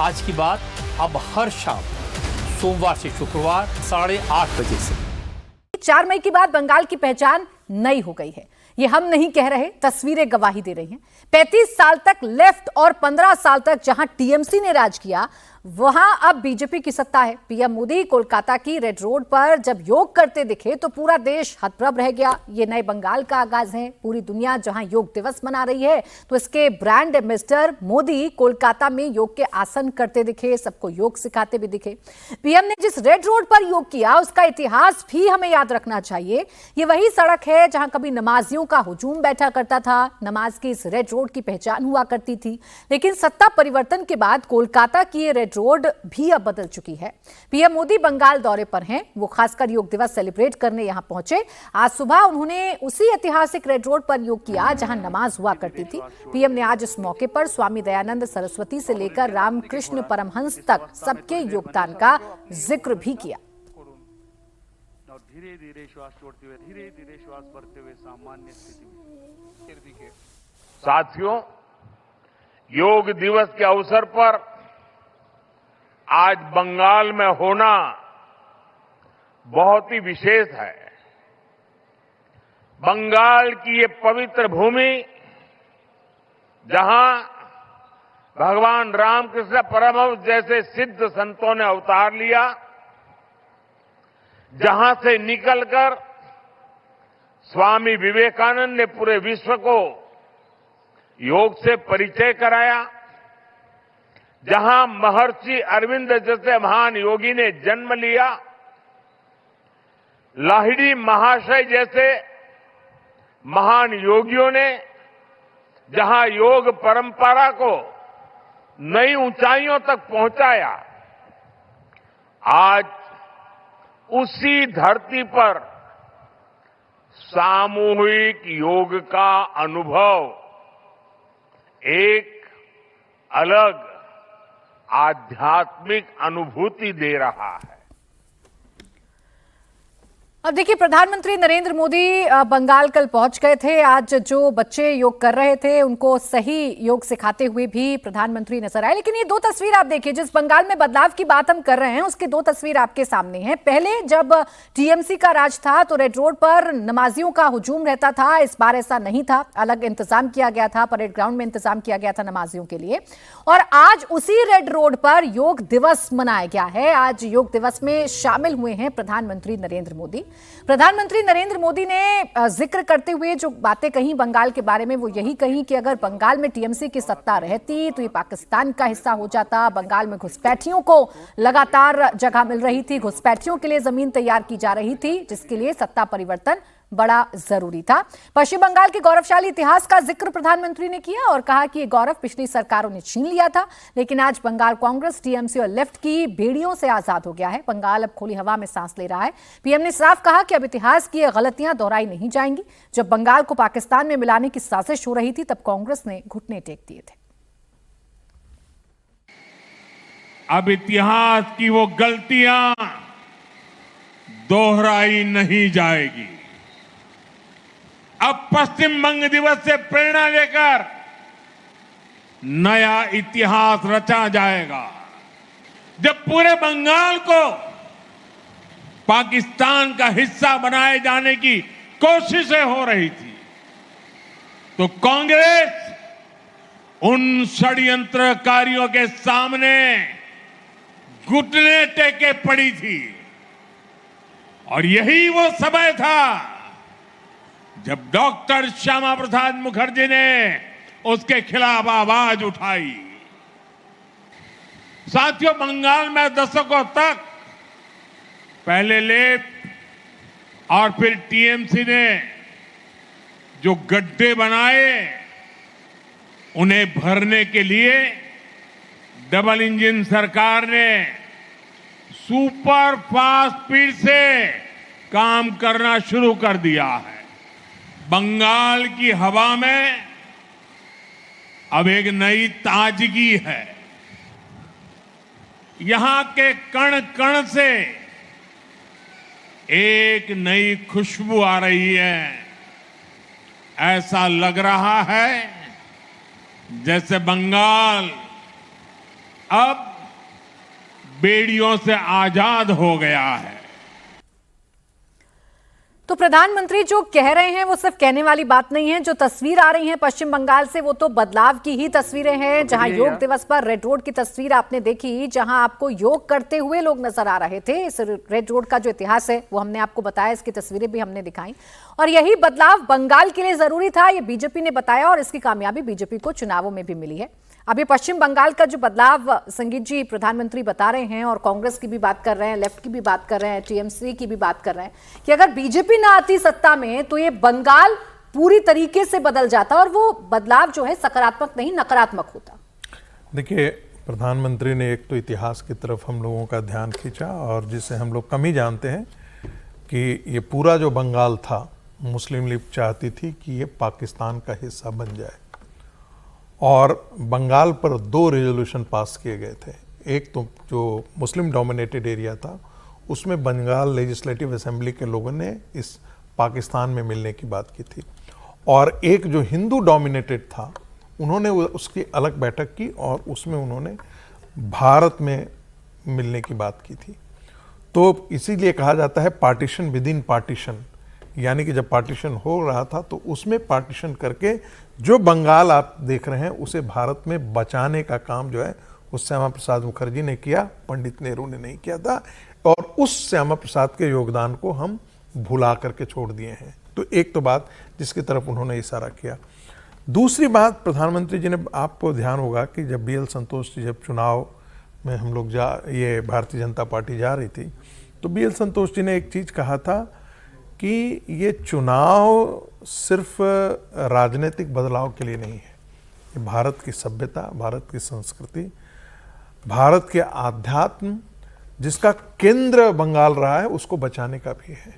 आज की बात अब हर शाम सोमवार से शुक्रवार 8:30 बजे से। 4 मई के बाद बंगाल की पहचान नई हो गई है। ये हम नहीं कह रहे, तस्वीरें गवाही दे रही हैं। 35 साल तक लेफ्ट और 15 साल तक जहां टीएमसी ने राज किया, वहां अब बीजेपी की सत्ता है। पीएम मोदी कोलकाता की रेड रोड पर जब योग करते दिखे तो पूरा देश हतप्रभ रह गया। ये नए बंगाल का आगाज है। पूरी दुनिया जहां योग दिवस मना रही है तो इसके ब्रांड एम्बेसडर मोदी कोलकाता में योग के आसन करते दिखे, सबको योग सिखाते भी दिखे। पीएम ने जिस रेड रोड पर योग किया उसका इतिहास भी हमें याद रखना चाहिए। ये वही सड़क है जहां कभी नमाजियों का हुजूम बैठा करता था। नमाज की इस रेड रोड की पहचान हुआ करती थी, लेकिन सत्ता परिवर्तन के बाद कोलकाता की ये रेड रोड भी अब बदल चुकी है। पीएम मोदी बंगाल दौरे पर हैं। वो खासकर योग दिवस सेलिब्रेट करने यहां पहुंचे। आज सुबह उन्होंने उसी ऐतिहासिक रेड रोड पर योग किया जहां नमाज हुआ करती थी। पीएम ने आज इस मौके पर स्वामी दयानंद सरस्वती से लेकर रामकृष्ण परमहंस तक सबके योगदान का जिक्र भी किया। धीरे धीरे श्वास छोड़ते हुए धीरे धीरे श्वास भरते हुए सामान्य स्थिति में फिर दिखे। साथियों, योग दिवस के अवसर पर आज बंगाल में होना बहुत ही विशेष है। बंगाल की ये पवित्र भूमि जहां भगवान रामकृष्ण परमहंस जैसे सिद्ध संतों ने अवतार लिया, जहां से निकलकर स्वामी विवेकानंद ने पूरे विश्व को योग से परिचय कराया, जहां महर्षि अरविंद जैसे महान योगी ने जन्म लिया, लाहिड़ी महाशय जैसे महान योगियों ने जहां योग परंपरा को नई ऊंचाइयों तक पहुंचाया, आज उसी धरती पर सामूहिक योग का अनुभव एक अलग आध्यात्मिक अनुभूति दे रहा है। अब देखिए, प्रधानमंत्री नरेंद्र मोदी बंगाल कल पहुंच गए थे। आज जो बच्चे योग कर रहे थे उनको सही योग सिखाते हुए भी प्रधानमंत्री नजर आए। लेकिन ये दो तस्वीर आप देखिए, जिस बंगाल में बदलाव की बात हम कर रहे हैं उसकी दो तस्वीर आपके सामने हैं। पहले जब टीएमसी का राज था तो रेड रोड पर नमाजियों का हुजूम रहता था। इस बार ऐसा नहीं था, अलग इंतजाम किया गया था, परेड ग्राउंड में इंतजाम किया गया था नमाजियों के लिए। और आज उसी रेड रोड पर योग दिवस मनाया गया है। आज योग दिवस में शामिल हुए हैं प्रधानमंत्री नरेंद्र मोदी। प्रधानमंत्री नरेंद्र मोदी ने जिक्र करते हुए जो बातें कही बंगाल के बारे में, वो यही कही कि अगर बंगाल में टीएमसी की सत्ता रहती तो ये पाकिस्तान का हिस्सा हो जाता। बंगाल में घुसपैठियों को लगातार जगह मिल रही थी, घुसपैठियों के लिए जमीन तैयार की जा रही थी, जिसके लिए सत्ता परिवर्तन बड़ा जरूरी था। पश्चिम बंगाल के गौरवशाली इतिहास का जिक्र प्रधानमंत्री ने किया और कहा कि ये गौरव पिछली सरकारों ने छीन लिया था, लेकिन आज बंगाल कांग्रेस, टीएमसी और लेफ्ट की बेड़ियों से आजाद हो गया है। बंगाल अब खुली हवा में सांस ले रहा है। पीएम ने साफ कहा कि अब इतिहास की गलतियां दोहराई नहीं जाएंगी। जब बंगाल को पाकिस्तान में मिलाने की साजिश हो रही थी तब कांग्रेस ने घुटने टेक दिए थे। अब इतिहास की वो गलतियां दोहराई नहीं जाएगी। अब पश्चिम बंग दिवस से प्रेरणा लेकर नया इतिहास रचा जाएगा। जब पूरे बंगाल को पाकिस्तान का हिस्सा बनाए जाने की कोशिशें हो रही थी तो कांग्रेस उन षड्यंत्रकारियों के सामने घुटने टेके पड़ी थी। और यही वो समय था जब डॉक्टर श्यामा प्रसाद मुखर्जी ने उसके खिलाफ आवाज उठाई। साथियों, बंगाल में दशकों तक पहले लेफ्ट और फिर टीएमसी ने जो गड्ढे बनाए, उन्हें भरने के लिए डबल इंजन सरकार ने सुपर फास्ट स्पीड से काम करना शुरू कर दिया है। बंगाल की हवा में अब एक नई ताजगी है। यहां के कण कण से एक नई खुशबू आ रही है। ऐसा लग रहा है जैसे बंगाल अब बेड़ियों से आजाद हो गया है। तो प्रधानमंत्री जो कह रहे हैं वो सिर्फ कहने वाली बात नहीं है। जो तस्वीर आ रही है पश्चिम बंगाल से वो तो बदलाव की ही तस्वीरें हैं। जहां योग दिवस पर रेड रोड की तस्वीर आपने देखी, जहां आपको योग करते हुए लोग नजर आ रहे थे। इस रेड रोड का जो इतिहास है वो हमने आपको बताया, इसकी तस्वीरें भी हमने दिखाई। और यही बदलाव बंगाल के लिए जरूरी था, ये बीजेपी ने बताया और इसकी कामयाबी बीजेपी को चुनावों में भी मिली है। अभी पश्चिम बंगाल का जो बदलाव संगीत जी प्रधानमंत्री बता रहे हैं, और कांग्रेस की भी बात कर रहे हैं, लेफ्ट की भी बात कर रहे हैं, टीएमसी की भी बात कर रहे हैं कि अगर बीजेपी ना आती सत्ता में तो ये बंगाल पूरी तरीके से बदल जाता और वो बदलाव जो है सकारात्मक नहीं नकारात्मक होता। देखिए, प्रधानमंत्री ने एक तो इतिहास की तरफ हम लोगों का ध्यान खींचा, और जिसे हम लोग कम ही जानते हैं कि ये पूरा जो बंगाल था, मुस्लिम लीग चाहती थी कि ये पाकिस्तान का हिस्सा बन जाए, और बंगाल पर 2 रेजोल्यूशन पास किए गए थे। एक तो जो मुस्लिम डोमिनेटेड एरिया था उसमें बंगाल लेजिस्लेटिव असेंबली के लोगों ने इस पाकिस्तान में मिलने की बात की थी, और एक जो हिंदू डोमिनेटेड था उन्होंने उसकी अलग बैठक की और उसमें उन्होंने भारत में मिलने की बात की थी। तो इसीलिए कहा जाता है पार्टीशन विद इन पार्टीशन, यानी कि जब पार्टीशन हो रहा था तो उसमें पार्टीशन करके जो बंगाल आप देख रहे हैं उसे भारत में बचाने का काम जो है उस श्यामा प्रसाद मुखर्जी ने किया, पंडित नेहरू ने नहीं किया था, और उस श्यामा प्रसाद के योगदान को हम भुला करके छोड़ दिए हैं। तो एक तो बात जिसकी तरफ उन्होंने इशारा किया। दूसरी बात, प्रधानमंत्री जी ने, आपको ध्यान होगा कि जब BL संतोष जी जब चुनाव में हम लोग ये भारतीय जनता पार्टी जा रही थी, तो BL संतोष जी ने एक चीज़ कहा था कि ये चुनाव सिर्फ राजनीतिक बदलाव के लिए नहीं है, ये भारत की सभ्यता, भारत की संस्कृति, भारत के आध्यात्म जिसका केंद्र बंगाल रहा है उसको बचाने का भी है।